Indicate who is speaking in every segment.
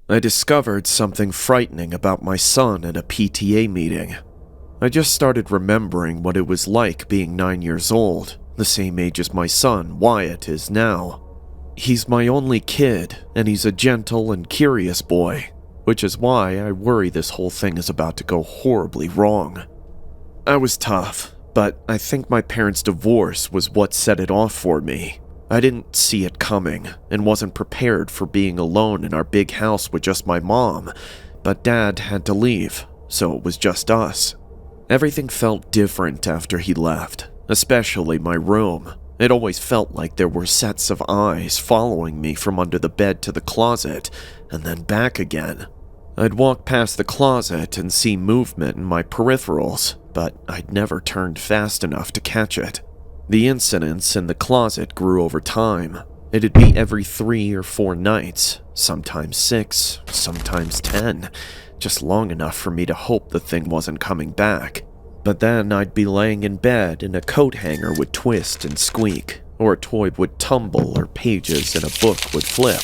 Speaker 1: I discovered something frightening about my son at a PTA meeting. I just started remembering what it was like being 9 years old, the same age as my son, Wyatt, is now. He's my only kid, and he's a gentle and curious boy, which is why I worry this whole thing is about to go horribly wrong. I was tough, but I think my parents' divorce was what set it off for me. I didn't see it coming and wasn't prepared for being alone in our big house with just my mom, but Dad had to leave, so it was just us. Everything felt different after he left, especially my room. It always felt like there were sets of eyes following me from under the bed to the closet and then back again. I'd walk past the closet and see movement in my peripherals, but I'd never turned fast enough to catch it. The incidents in the closet grew over time. It'd be every 3 or 4 nights, sometimes 6, sometimes 10, just long enough for me to hope the thing wasn't coming back. But then I'd be laying in bed and a coat hanger would twist and squeak, or a toy would tumble or pages in a book would flip.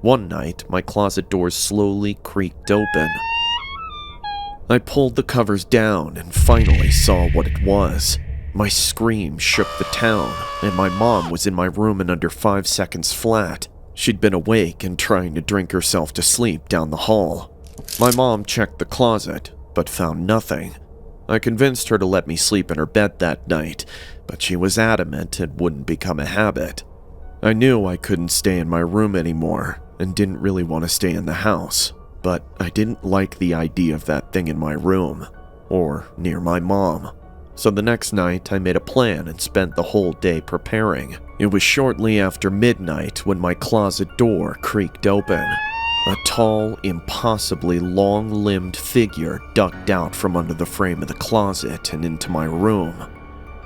Speaker 1: One night, my closet doors slowly creaked open. I pulled the covers down and finally saw what it was. My scream shook the town, and my mom was in my room in under 5 seconds flat. She'd been awake and trying to drink herself to sleep down the hall. My mom checked the closet, but found nothing. I convinced her to let me sleep in her bed that night, but she was adamant it wouldn't become a habit. I knew I couldn't stay in my room anymore, and didn't really want to stay in the house, but I didn't like the idea of that thing in my room, or near my mom. So the next night, I made a plan and spent the whole day preparing. It was shortly after midnight when my closet door creaked open. A tall, impossibly long-limbed figure ducked out from under the frame of the closet and into my room.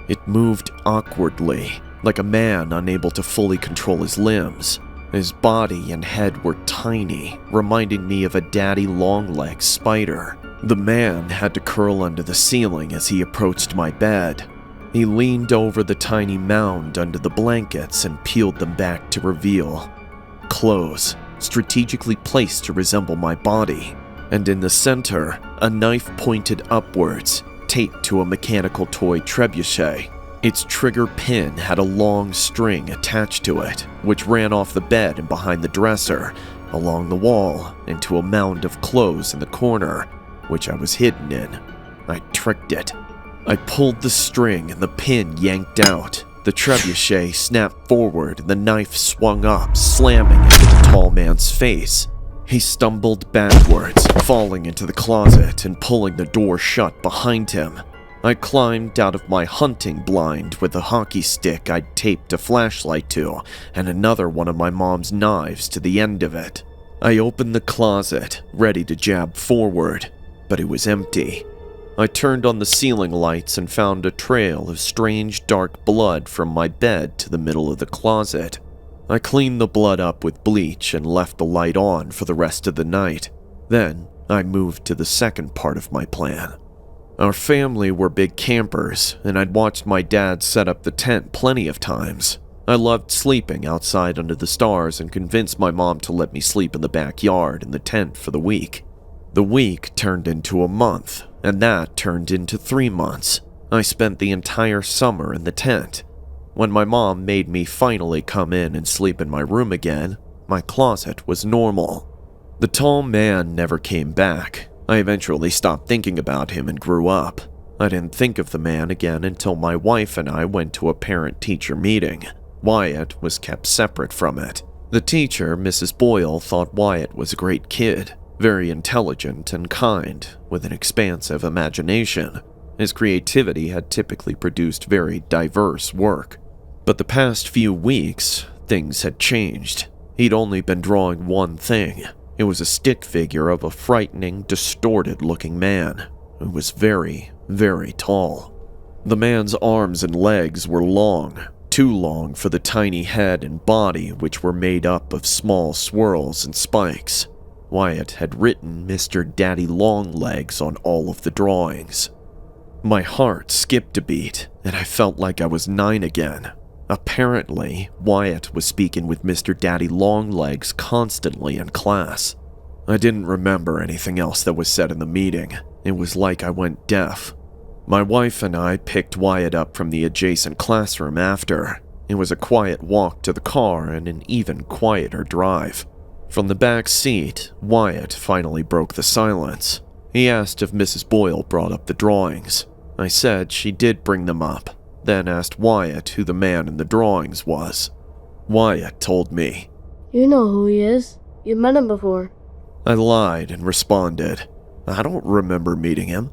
Speaker 1: It moved awkwardly, like a man unable to fully control his limbs. His body and head were tiny, reminding me of a daddy long-legged spider. The man had to curl under the ceiling as he approached my bed. He leaned over the tiny mound under the blankets and peeled them back to reveal clothes, strategically placed to resemble my body, and in the center, a knife pointed upwards, taped to a mechanical toy trebuchet. Its trigger pin had a long string attached to it, which ran off the bed and behind the dresser, along the wall, into a mound of clothes in the corner, which I was hidden in. I tricked it. I pulled the string and the pin yanked out. The trebuchet snapped forward and the knife swung up, slamming into the tall man's face. He stumbled backwards, falling into the closet and pulling the door shut behind him. I climbed out of my hunting blind with a hockey stick I'd taped a flashlight to and another one of my mom's knives to the end of it. I opened the closet, ready to jab forward, but it was empty. I turned on the ceiling lights and found a trail of strange dark blood from my bed to the middle of the closet. I cleaned the blood up with bleach and left the light on for the rest of the night. Then I moved to the second part of my plan. Our family were big campers, and I'd watched my dad set up the tent plenty of times. I loved sleeping outside under the stars and convinced my mom to let me sleep in the backyard in the tent for the week. The week turned into a month, and that turned into 3 months. I spent the entire summer in the tent. When my mom made me finally come in and sleep in my room again, my closet was normal. The tall man never came back. I eventually stopped thinking about him and grew up. I didn't think of the man again until my wife and I went to a parent-teacher meeting. Wyatt was kept separate from it. The teacher, Mrs. Boyle, thought Wyatt was a great kid, very intelligent and kind, with an expansive imagination. His creativity had typically produced very diverse work. But the past few weeks, things had changed. He'd only been drawing one thing. It was a stick figure of a frightening, distorted-looking man who was very, very tall. The man's arms and legs were long, too long for the tiny head and body, which were made up of small swirls and spikes. Wyatt had written Mr. Daddy Longlegs on all of the drawings. My heart skipped a beat, and I felt like I was 9 again. Apparently, Wyatt was speaking with Mr. Daddy Longlegs constantly in class. I didn't remember anything else that was said in the meeting. It was like I went deaf. My wife and I picked Wyatt up from the adjacent classroom after. It was a quiet walk to the car and an even quieter drive. From the back seat, Wyatt finally broke the silence. He asked if Mrs. Boyle brought up the drawings. I said she did bring them up, then asked Wyatt who the man in the drawings was. Wyatt told me.
Speaker 2: You know who he is. You've met him before.
Speaker 1: I lied and responded, I don't remember meeting him.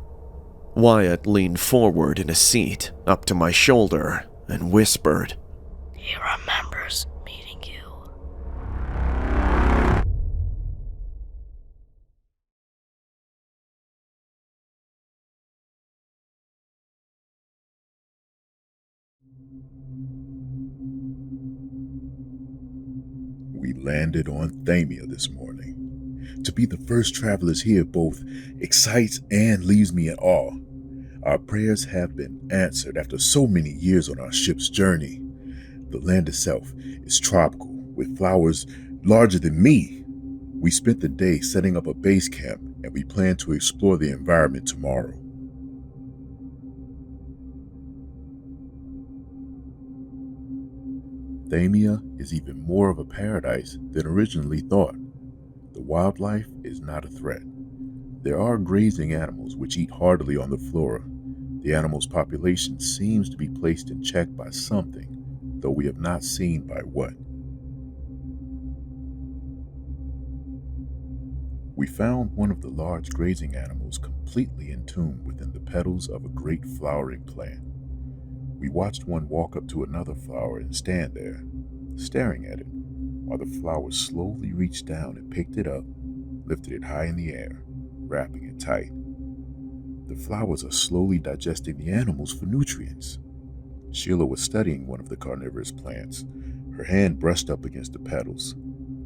Speaker 1: Wyatt leaned forward in his seat, up to my shoulder, and whispered,
Speaker 2: He remembers meeting you.
Speaker 3: We landed on Thamia this morning. To be the first travelers here both excites and leaves me in awe. Our prayers have been answered after so many years on our ship's journey. The land itself is tropical, with flowers larger than me. We spent the day setting up a base camp, and we plan to explore the environment tomorrow. Thamia is even more of a paradise than originally thought. The wildlife is not a threat. There are grazing animals which eat heartily on the flora. The animal's population seems to be placed in check by something, though we have not seen by what. We found one of the large grazing animals completely entombed within the petals of a great flowering plant. We watched one walk up to another flower and stand there, staring at it, while the flower slowly reached down and picked it up, lifted it high in the air, wrapping it tight. The flowers are slowly digesting the animals for nutrients. Sheila was studying one of the carnivorous plants. Her hand brushed up against the petals.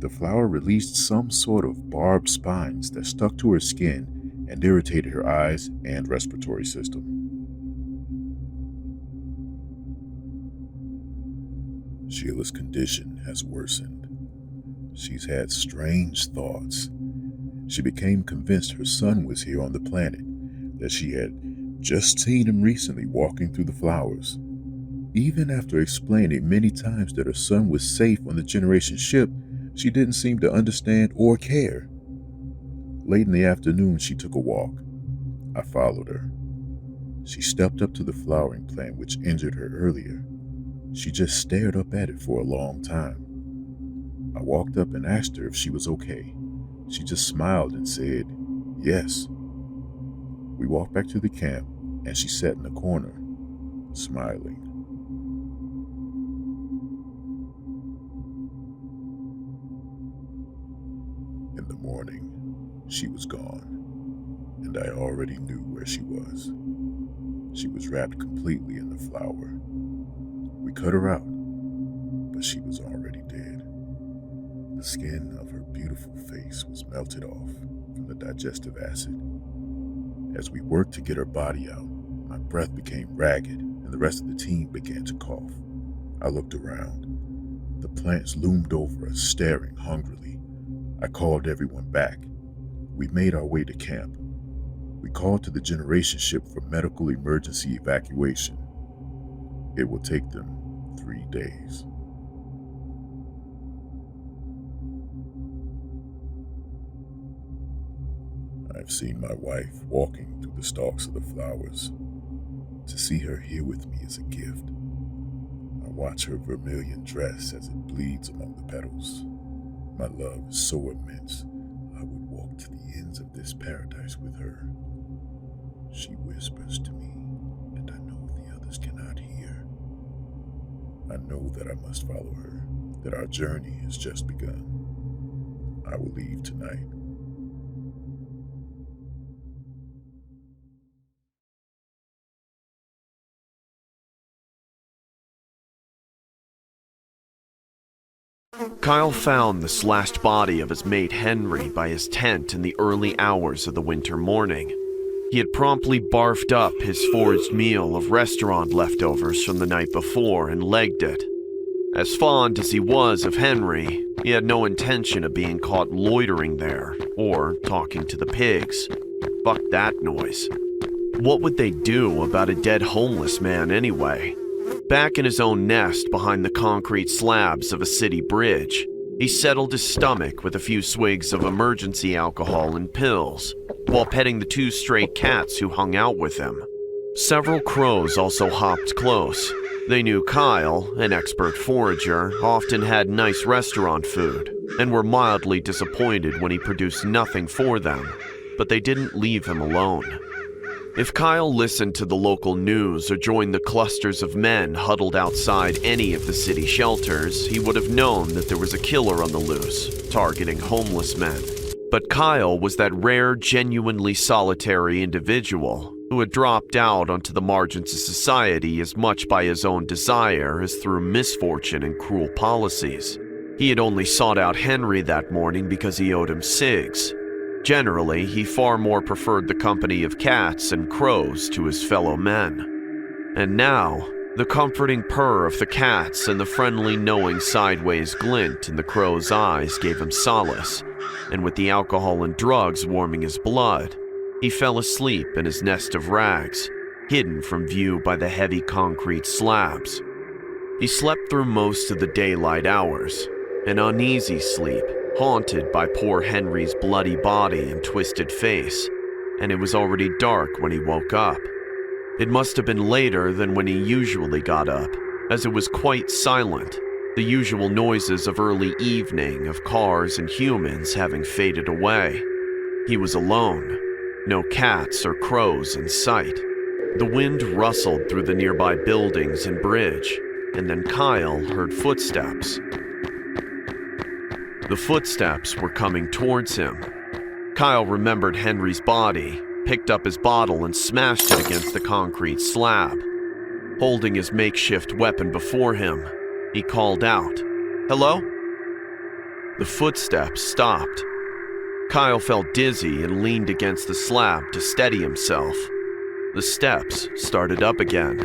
Speaker 3: The flower released some sort of barbed spines that stuck to her skin and irritated her eyes and respiratory system. Sheila's condition has worsened. She's had strange thoughts. She became convinced her son was here on the planet, that she had just seen him recently walking through the flowers. Even after explaining many times that her son was safe on the Generation ship, she didn't seem to understand or care. Late in the afternoon, she took a walk. I followed her. She stepped up to the flowering plant which injured her earlier. She just stared up at it for a long time. I walked up and asked her if she was okay. She just smiled and said, yes. We walked back to the camp, and she sat in the corner, smiling. In the morning, she was gone, and I already knew where she was. She was wrapped completely in the flower. We cut her out, but she was already dead. The skin of her beautiful face was melted off from the digestive acid. As we worked to get her body out, my breath became ragged and the rest of the team began to cough. I looked around. The plants loomed over us, staring hungrily. I called everyone back. We made our way to camp. We called to the Generation ship for medical emergency evacuation. It will take them 3 days. I've seen my wife walking through the stalks of the flowers. To see her here with me is a gift. I watch her vermilion dress as it bleeds among the petals. My love is so immense, I would walk to the ends of this paradise with her. She whispers to me, and I know the others cannot hear. I know that I must follow her, that our journey has just begun. I will leave tonight.
Speaker 1: Kyle found the slashed body of his mate Henry by his tent in the early hours of the winter morning. He had promptly barfed up his foraged meal of restaurant leftovers from the night before and legged it. As fond as he was of Henry, he had no intention of being caught loitering there or talking to the pigs. Fuck that noise. What would they do about a dead homeless man anyway? Back in his own nest behind the concrete slabs of a city bridge, he settled his stomach with a few swigs of emergency alcohol and pills, while petting the 2 stray cats who hung out with him. Several crows also hopped close. They knew Kyle, an expert forager, often had nice restaurant food, and were mildly disappointed when he produced nothing for them, but they didn't leave him alone. If Kyle listened to the local news or joined the clusters of men huddled outside any of the city shelters, he would have known that there was a killer on the loose, targeting homeless men. But Kyle was that rare, genuinely solitary individual who had dropped out onto the margins of society as much by his own desire as through misfortune and cruel policies. He had only sought out Henry that morning because he owed him cigs. Generally, he far more preferred the company of cats and crows to his fellow men. And now, the comforting purr of the cats and the friendly knowing sideways glint in the crow's eyes gave him solace, and with the alcohol and drugs warming his blood, he fell asleep in his nest of rags, hidden from view by the heavy concrete slabs. He slept through most of the daylight hours, an uneasy sleep, haunted by poor Henry's bloody body and twisted face, and it was already dark when he woke up. It must have been later than when he usually got up, as it was quite silent, the usual noises of early evening of cars and humans having faded away. He was alone, no cats or crows in sight. The wind rustled through the nearby buildings and bridge, and then Kyle heard footsteps. The footsteps were coming towards him. Kyle remembered Henry's body, picked up his bottle and smashed it against the concrete slab. Holding his makeshift weapon before him, he called out, "Hello?" The footsteps stopped. Kyle felt dizzy and leaned against the slab to steady himself. The steps started up again,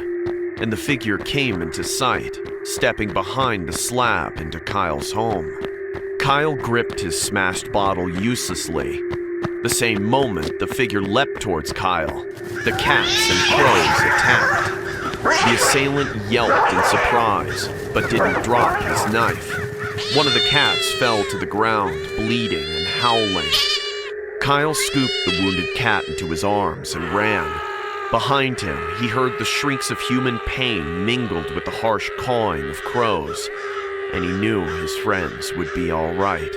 Speaker 1: and the figure came into sight, stepping behind the slab into Kyle's home. Kyle gripped his smashed bottle uselessly. The same moment, the figure leapt towards Kyle. The cats and crows attacked. The assailant yelped in surprise, but didn't drop his knife. One of the cats fell to the ground, bleeding and howling. Kyle scooped the wounded cat into his arms and ran. Behind him, he heard the shrieks of human pain mingled with the harsh cawing of crows, and he knew his friends would be all right.